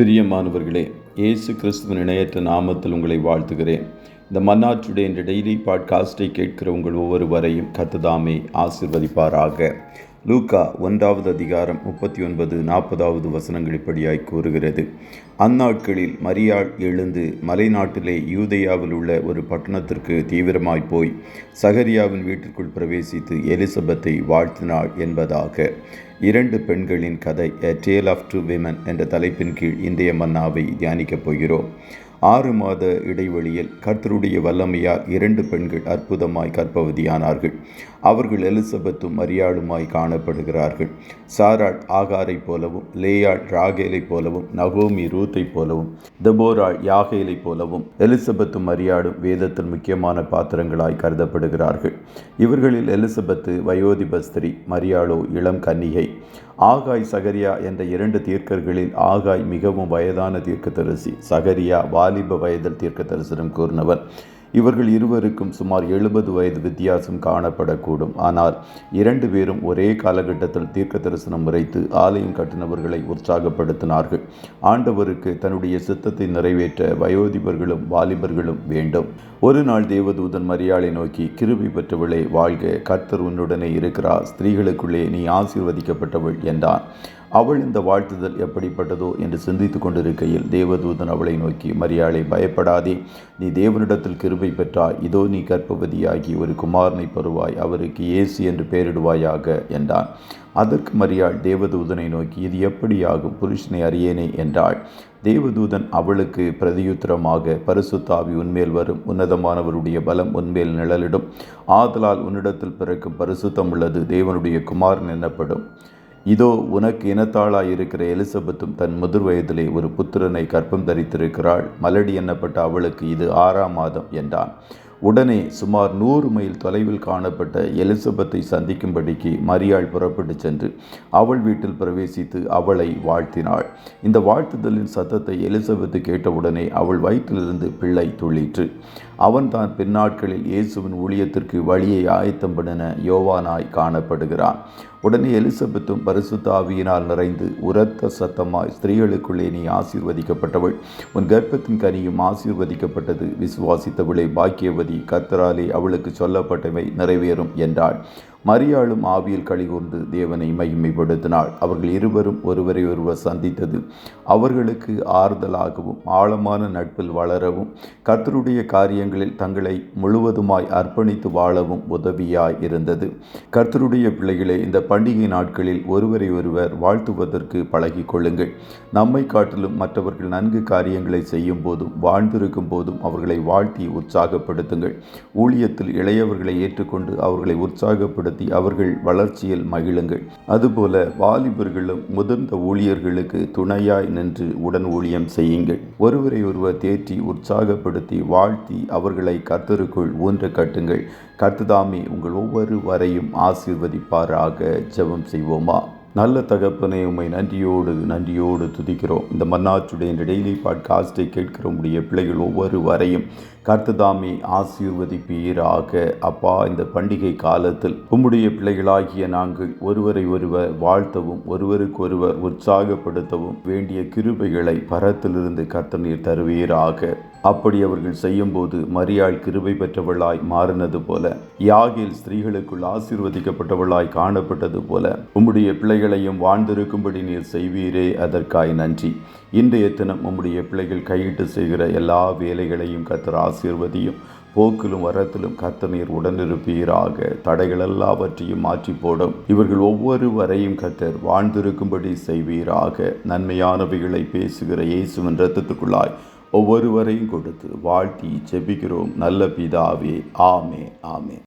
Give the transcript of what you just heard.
பிரியமானவர்களே, இயேசு கிறிஸ்துவின் இணையற்ற நாமத்தில் உங்களை வாழ்த்துகிறேன். இந்த மன்னா டுடே என்ற டெய்லி பாட்காஸ்டை கேட்கிற உங்கள் ஒவ்வொருவரையும் கர்த்தர் ஆசீர்வதிப்பாராக. லூக்கா 1வது அதிகாரம் 39-40 வசனங்கள் இப்படியாய் கூறுகிறது. அந்நாட்களில் மரியாள் எழுந்து மலைநாட்டிலே யூதேயாவில் உள்ள ஒரு பட்டணத்திற்கு தீவிரமாய் போய் சகரியாவின் வீட்டிற்குள் பிரவேசித்து எலிசபெத்தை வாழ்த்தினாள் என்பதாக. 2 பெண்களின் கதை, A Tale of Two Women என்ற தலைப்பின் கீழ் இன்றைய மன்னாவை தியானிக்கப் போகிறோம். 6 மாத இடைவெளியில் கர்த்தருடைய வல்லமையால் 2 பெண்கள் அற்புதமாய் கர்ப்பவதியானார்கள். அவர்கள் எலிசபெத்தும் மரியாளுமாய் காணப்படுகிறார்கள். சாராள் ஆகாரை போலவும், லேயாள் ராகேலை போலவும், நகோமி ரூத்தை போலவும், தெபோராள் யாகேலை போலவும் எலிசபெத்தும் மரியாளும் வேதத்தில் முக்கியமான பாத்திரங்களாய் கருதப்படுகிறார்கள். இவர்களில் எலிசபெத்து வயோதிபஸ்திரி, மரியாளோ இளம் கன்னிகை. ஆகாய் சகரியா என்ற 2 தீர்க்கர்களில் ஆகாய் மிகவும் வயதான தீர்க்கதரிசி, சகரியா வாலிப வயதில் தீர்க்க தரிசனம் கூறினவர். இவர்கள் இருவருக்கும் சுமார் 70 வயது வித்தியாசம் காணப்படக்கூடும். ஆனால் 2 பேரும் ஒரே காலகட்டத்தில் தீர்க்க தரிசனம் உரைத்து ஆலயம் கட்டினவர்களை உற்சாகப்படுத்தினார்கள். ஆண்டவருக்கு தன்னுடைய சித்தத்தை நிறைவேற்ற வயோதிபர்களும் வாலிபர்களும் வேண்டும். ஒரு நாள் தேவதூதன் மரியாளை நோக்கி, கிருபை பெற்றவளே வாழ்க, கர்த்தர் உன்னுடனே இருக்கிறார், ஸ்திரீகளுக்குள்ளே நீ ஆசீர்வதிக்கப்பட்டவள் என்றான். அவள் இந்த வாழ்த்துதல் எப்படிப்பட்டதோ என்று சிந்தித்து கொண்டிருக்கையில் தேவதூதன் அவளை நோக்கி, மரியாளை பயப்படாதே, நீ தேவனிடத்தில் கிருபை பெற்றாய், இதோ நீ கர்ப்பவதியாகி ஒரு குமாரனை பெறுவாய், அவருக்கு இயேசு என்று பெயரிடுவாயாக என்றான். அதற்கு மரியாள் தேவதூதனை நோக்கி, இது எப்படியாகும், புருஷனை அறியேனே என்றாள். தேவதூதன் அவளுக்கு பிரதியுத்தரமாக, பரிசுத்த ஆவி உன்மேல் வரும், உன்னதமானவருடைய பலம் உன்மேல் நிழலிடும், ஆதலால் உன்னிடத்தில் பிறக்கும் பரிசுத்தம் உள்ளது தேவனுடைய குமாரன் எனப்படும். இதோ உனக்கு இனத்தாளாயிருக்கிற எலிசபெத்தும் தன் முதிர் வயதிலே ஒரு புத்திரனை கர்ப்பம் தரித்திருக்கிறாள், மலடி எண்ணப்பட்ட அவளுக்கு இது 6ஆம் மாதம் என்றான். உடனே சுமார் 100 மைல் தொலைவில் காணப்பட்ட எலிசபெத்தை சந்திக்கும்படிக்கு மரியாள் புறப்பட்டு சென்று அவள் வீட்டில் பிரவேசித்து அவளை வாழ்த்தினாள். இந்த வாழ்த்துதலின் சத்தத்தை எலிசபெத்து கேட்டவுடனே அவள் வயிற்றிலிருந்து பிள்ளை துள்ளிற்று. அவன் தான் பின்னாட்களில் இயேசுவின் ஊழியத்திற்கு வழியை ஆயத்தம் பண்ணின யோவானாய் காணப்படுகிறான். உடனே எலிசபெத்தும் பரிசுத்த ஆவியினால் நிறைந்து உரத்த சத்தமாய், ஸ்திரீகளுக்குள்ளே நீ ஆசீர்வதிக்கப்பட்டவள், உன் கர்ப்பத்தின் கனியும் ஆசீர்வதிக்கப்பட்டது, விசுவாசித்தவளே பாக்கியவதி, கர்த்தராலே அவளுக்கு சொல்லப்பட்டவை நிறைவேறும் என்றாள். மரியாளும் ஆவியில் களிகூர்ந்து தேவனை மகிமைப்படுத்தினாள். அவர்கள் இருவரும் ஒருவரை ஒருவர் சந்தித்தது அவர்களுக்கு ஆறுதலாகவும் ஆழமான நட்பில் வளரவும் கர்த்தருடைய காரியங்களில் தங்களை முழுவதுமாய் அர்ப்பணித்து வாழவும் உதவியாய் இருந்தது. கர்த்தருடைய பிள்ளைகளே, இந்த பண்டிகை நாட்களில் ஒருவரை ஒருவர் வாழ்த்துவதற்கு பழகி கொள்ளுங்கள். நம்மை காட்டிலும் மற்றவர்கள் நன்கு காரியங்களை செய்யும் போதும் வாழ்ந்திருக்கும் போதும் அவர்களை வாழ்த்தி உற்சாகப்படுத்துங்கள். ஊழியத்தில் இளையவர்களை ஏற்றுக்கொண்டு அவர்களை உற்சாகப்படுத்த அவர்கள் வளர்ச்சியில் மகிழுங்கள். அதுபோல வாலிபர்களும் முதிர்ந்த ஊழியர்களுக்கு துணையாய் நின்று உடன் ஊழியம் செய்யுங்கள். ஒருவரை ஒருவர் தேற்றி உற்சாகப்படுத்தி வாழ்த்தி அவர்களை கர்த்தருக்குள் ஊன்ற கட்டுங்கள். கர்த்தர் உங்கள் ஒவ்வொருவரையும் ஆசீர்வதிப்பாராக. ஜெபம் செய்வோமா? நல்ல தகப்பனே, உம்மை நன்றியோடு துதிக்கிறோம். இந்த மன்னா டுடே என்ற டெய்லி பாட்காஸ்டை கேட்கிற உம்முடைய பிள்ளைகள் ஒவ்வொருவரையும் கர்த்தர் ஆசீர்வதிப்பீராக. அப்பா, இந்த பண்டிகை காலத்தில் உம்முடைய பிள்ளைகளாகிய நாங்கள் ஒருவரை ஒருவர் வாழ்த்தவும் ஒருவருக்கொருவர் உற்சாகப்படுத்தவும் வேண்டிய கிருபைகளை பரத்திலிருந்து கர்த்தர் நீர் தருவீராக. அப்படி அவர்கள் செய்யும்போது மரியாள் கிருபை பெற்றவளாய் மாறினது போல, யாகேல் ஸ்திரீகளுக்குள் ஆசீர்வதிக்கப்பட்டவளாய் காணப்பட்டது போல உம்முடைய பிள்ளைகளையும் வாழ்ந்திருக்கும்படி நீர் செய்வீரே, அதற்காய் நன்றி. இன்றைய தினம் உம்முடைய பிள்ளைகள் கையிட்டு செய்கிற எல்லா வேலைகளையும் கர்த்தர் ஆசீர்வதியும். போக்கிலும் வரத்திலும் கர்த்தர் நீர் உடனிருப்பீராக. தடைகள் எல்லாவற்றையும் மாற்றி போடும். இவர்கள் ஒவ்வொருவரையும் கர்த்தர் வாழ்ந்திருக்கும்படி செய்வீராக. நன்மையானவைகளை பேசுகிற இயேசுவின் இரத்தத்துக்குள்ளாய் ஒவ்வொருவரையும் கொடுத்து வாழ்த்தி ஜெபிக்கிறோம் நல்ல பிதாவே. ஆமென்.